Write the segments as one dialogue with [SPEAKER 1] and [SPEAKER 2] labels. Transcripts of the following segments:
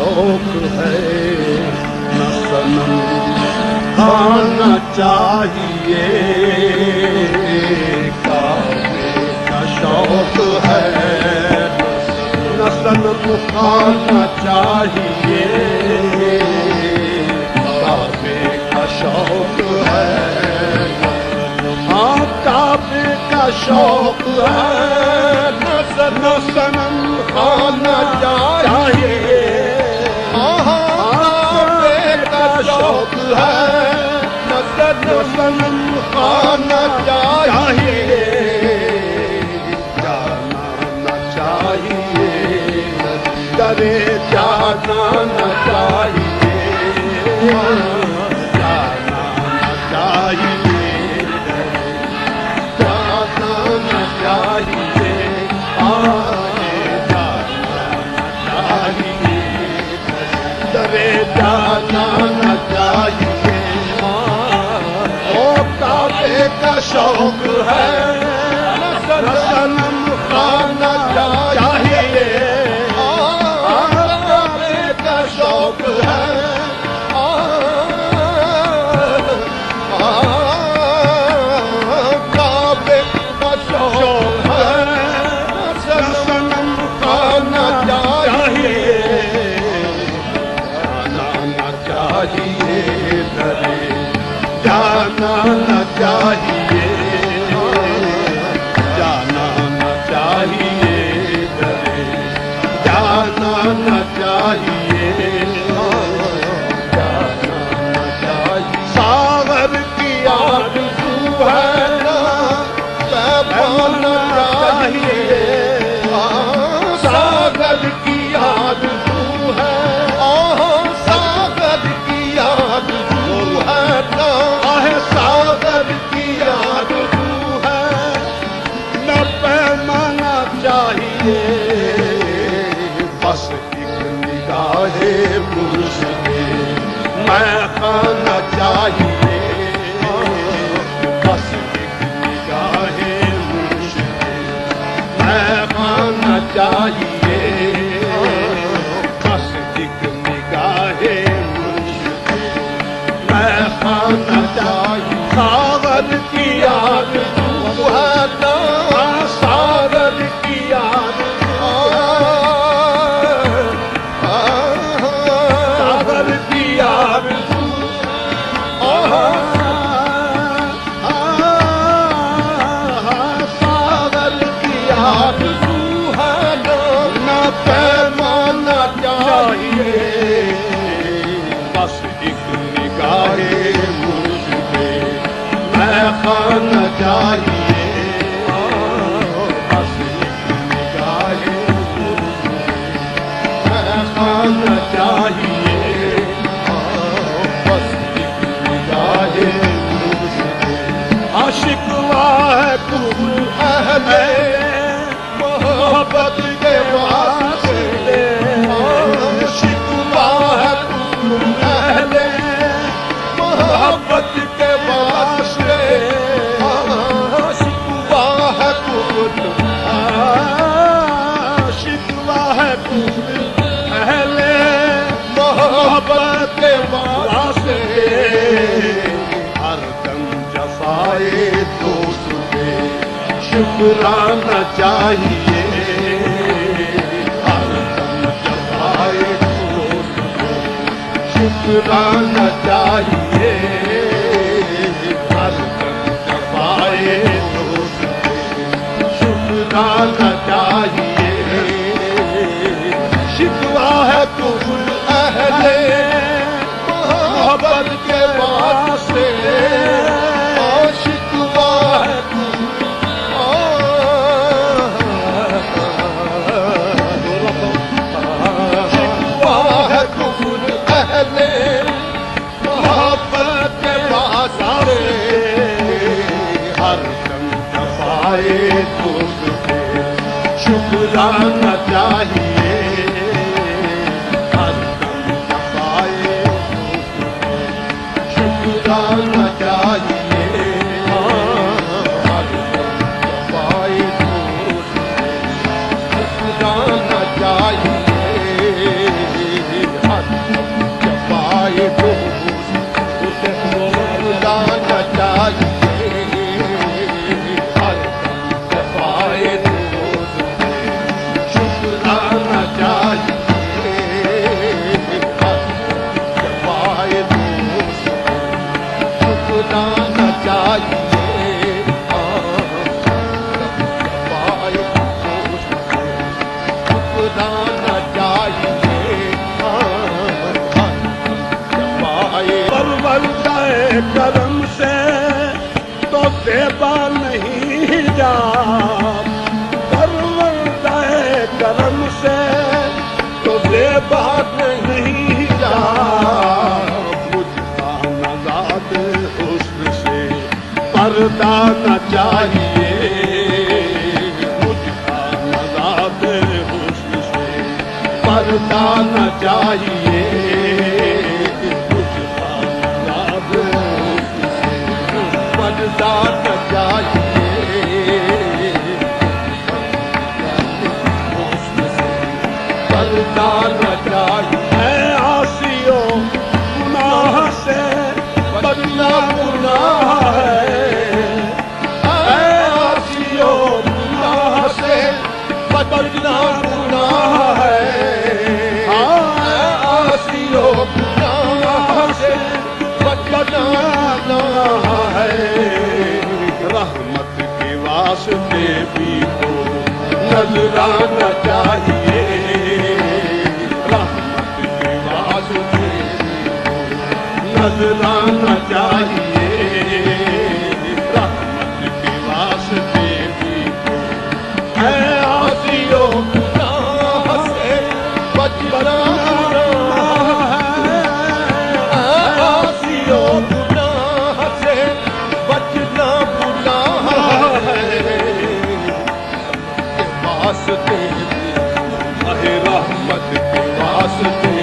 [SPEAKER 1] شوق ہے نہ صنم کھانا چاہیے کعبے کا شوق ہے نہ صنم کھانا چاہیے کعبے کا شوق ہے ہاں کعبے کا شوق ہے نہ صنم کھانا چاہیے کعبے کا شوق ہے نہ صنم کھانا چاہیے جانا نہ چاہیے درے جانا نہ چاہیے جانا نہ چاہیے جانا نہ چاہیے جانا نہ چاہیے درے جانا نہ چاہیے او کعبے کا شوق ہے نہ صنم کھانا چاہیے کعبے کا شوق ہے کعبے کا شوق ہے صنم کھانا چاہیے جانا نہ چاہیے درے جانا نہ چاہیے جانا نہ چاہیے درے جانا نہ چاہیے جانا نہ چاہیے ساغر کی آرزو ہے نا پیمانا چاہیے ساغر کی آرزو ہے ساغر کی آرزو ہے نا ساغر کی آرزو ہے نہ پیمانا چاہیے بس ایک نگاہ مرشد میں خانا چاہیے بس ایک نگاہ مرشد میں خانا چاہیے بس ایک نگاہ مرشد میں خانا چاہیے ساغر کی آرزو ہے نا ساغر کی آرزو ساغر کی آرزو ساغر کی آرزو ہے نہ پیمانا چاہیے بس ایک نگاہ مرشد میں خانا چاہیے بس ایک نگاہ مرشد میں خانا چاہیے بس ایک نگاہ مرشد عاشق ہے کل اہل محبت کے واسطے عاشق ہے کل اہل محبت کے واسطے شکوہ ہے کل شکوہ ہے کل اہل محبت کے واسطے ہر دم جفائے دوست پہ شکرانہ چاہیے ہر دم جفائے دوست پہ شکرانہ چاہیے ہر دم جفائے دوست پہ شکرانہ چاہیے شکوہ ہے کل اہل محبت کے واسطے شکوہ ہے شکوہ ہے کل اہل محبت کے واسطے ہر دم جفائے دوست پہ شکرانہ چاہیے ہر دم جفائے دوست پہ شکرانہ چاہیے ہر دم جفائے دوست پہ شکرانہ چاہیے ٹھکرانا چاہیے ٹھکرانا چاہیے
[SPEAKER 2] پروردہ کرم سے تو دیبا نہیں جا، پروردہ کرم سے تو دیبا نہیں جا، مجھ کا نزاد حسن سے پردہ نہ چاہیے، مجھ کا نزاد حسن سے پردہ نہ چاہیے،
[SPEAKER 1] پردہ نہ چاہیے، پردہ نہ چاہیے،
[SPEAKER 2] اے عاصیو گناہ سے بچنا گناہ ہے،
[SPEAKER 1] اے عاصیو گناہ سے بچنا گناہ ہے، اے عاصیو گناہ سے بچنا گناہ ہے،
[SPEAKER 2] رحمت کے واسطے بھی تو نظرانہ چاہیے، رحمت کے واسطے بھی تو نظرانہ چاہیے، رحمت کے واسطے بھی تو
[SPEAKER 1] اے عاصیو گناہ سے بچنا گناہ ہے، اے عاصیو گناہ سے بچنا گناہ ہے، واسطے
[SPEAKER 2] اے رحمت کے
[SPEAKER 1] واسطے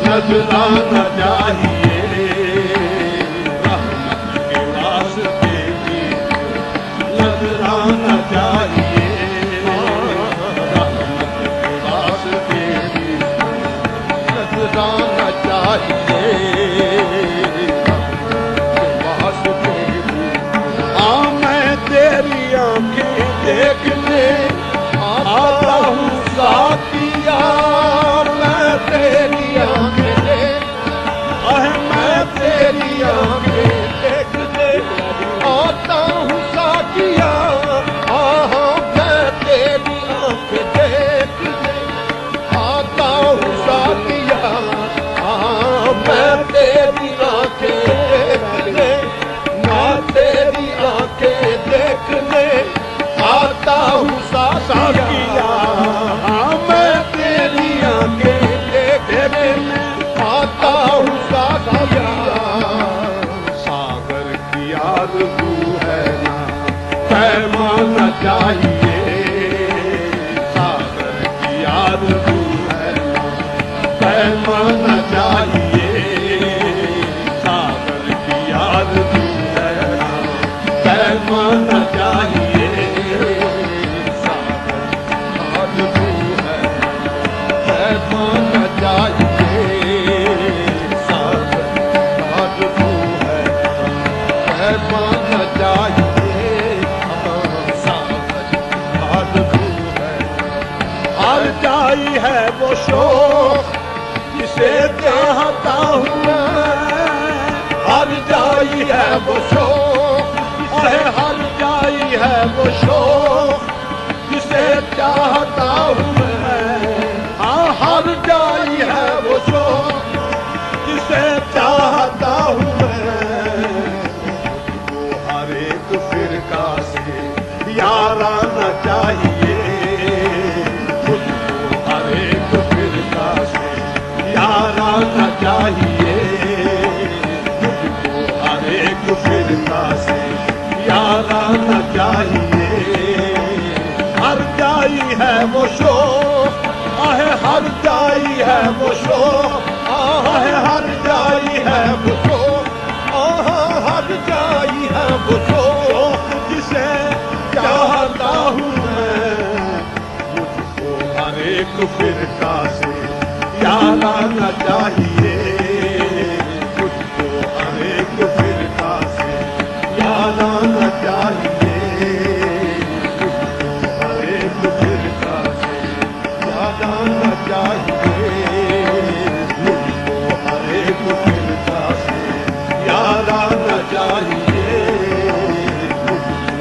[SPEAKER 2] نظرانہ چاہیے، رحمت کے واسطے بھی نظرانہ چاہیے، رحمت کے واسطے بھی
[SPEAKER 1] نظرانہ چاہیے، واسطے
[SPEAKER 2] ہاں میں تیری آنکھیں دیکھنے آتا ہوں
[SPEAKER 1] ساتھیا، میں تیری آنکھیں میں تیری آنکھیں دیکھنے آتا ہوں ساتھیا، میں تیری آنکھیں دیکھنے آتا ہوں ساتھیا، میں تیری آنکھیں دیکھنے میں تیری آنکھیں دیکھنے آتا ہوں ساتھیا، میں تیری آنکھیں دیکھنے آتا ہوں ساتھیا،
[SPEAKER 2] ساگر کی آرزو ہے نا پیمانا چاہیے، ساگر کی آرزو ہے نا پیمانا چاہیے، ساگر کی آرزو ہے نا پیمانا چاہیے، ساگر
[SPEAKER 1] آرزو ہے پیمانا چاہیے، ساگر آرزو ہے پیمانا چاہیے، ساگر آرزو ہے،
[SPEAKER 2] ہر جائی ہے وہ شوق جسے چاہتا ہوں میں،
[SPEAKER 1] ہر جائی ہے وہ شوق،
[SPEAKER 2] اے ہر جائی ہے وہ شوق جسے چاہتا ہوں میں، ہاں ہر جائی ہے وہ شوق جسے چاہتا ہوں میں، وہ ہر ایک فرقہ سے یارانہ چاہیے، خود کو ہر ایک فرقہ سے یارانہ چاہیے، خود کو ہر ایک فرقہ سے یارانہ چاہیے، ہر جائی ہے وہ شوق آہ ہر جائی ہے وہ شوق آہ ہر جائی ہے وہ شوق
[SPEAKER 1] ہر جائی ہے وہ شوق،
[SPEAKER 2] جسے چاہتا ہوں میں، مجھ کو ہر ایک فرقہ سے یارانہ چاہیے، مجھ کو ہر ایک فرقہ سے یارانہ چاہیے، مجھ کو ہر ایک فرقہ سے یارانہ چاہیے، مجھ کو ہر ایک فرقہ سے یارانہ
[SPEAKER 1] چاہیے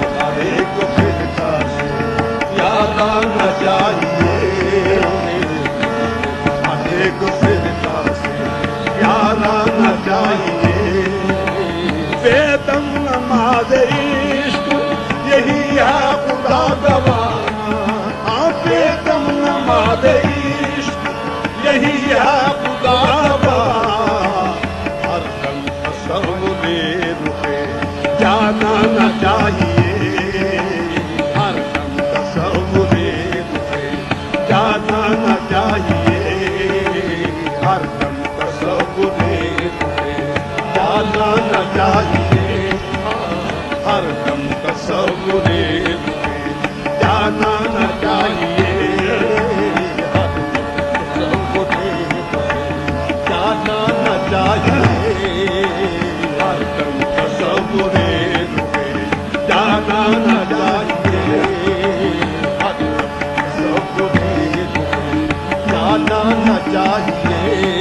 [SPEAKER 1] ہمارے کو فرقہ سے پیار آنا چاہیے ہمارے کو فرقہ سے پیار آنا چاہیے بے دم نماز عشق یہی ہے خدا گواہ بے دم نماز عشق یہی ہے خدا گواہ ہر دم تصور رخے جانا نہ چاہیے ہر دم تصور رخے جانا نہ چاہیے ہر دم تصور رخے جانا نہ چاہیے ہر دم تصور رخے جانا نہ چاہیے ہر دم تصور رخے جانا نہ چاہیے ہر دم تصور رخے جانا نہ چاہیے ہر دم تصور رخے جانا نہ چاہیے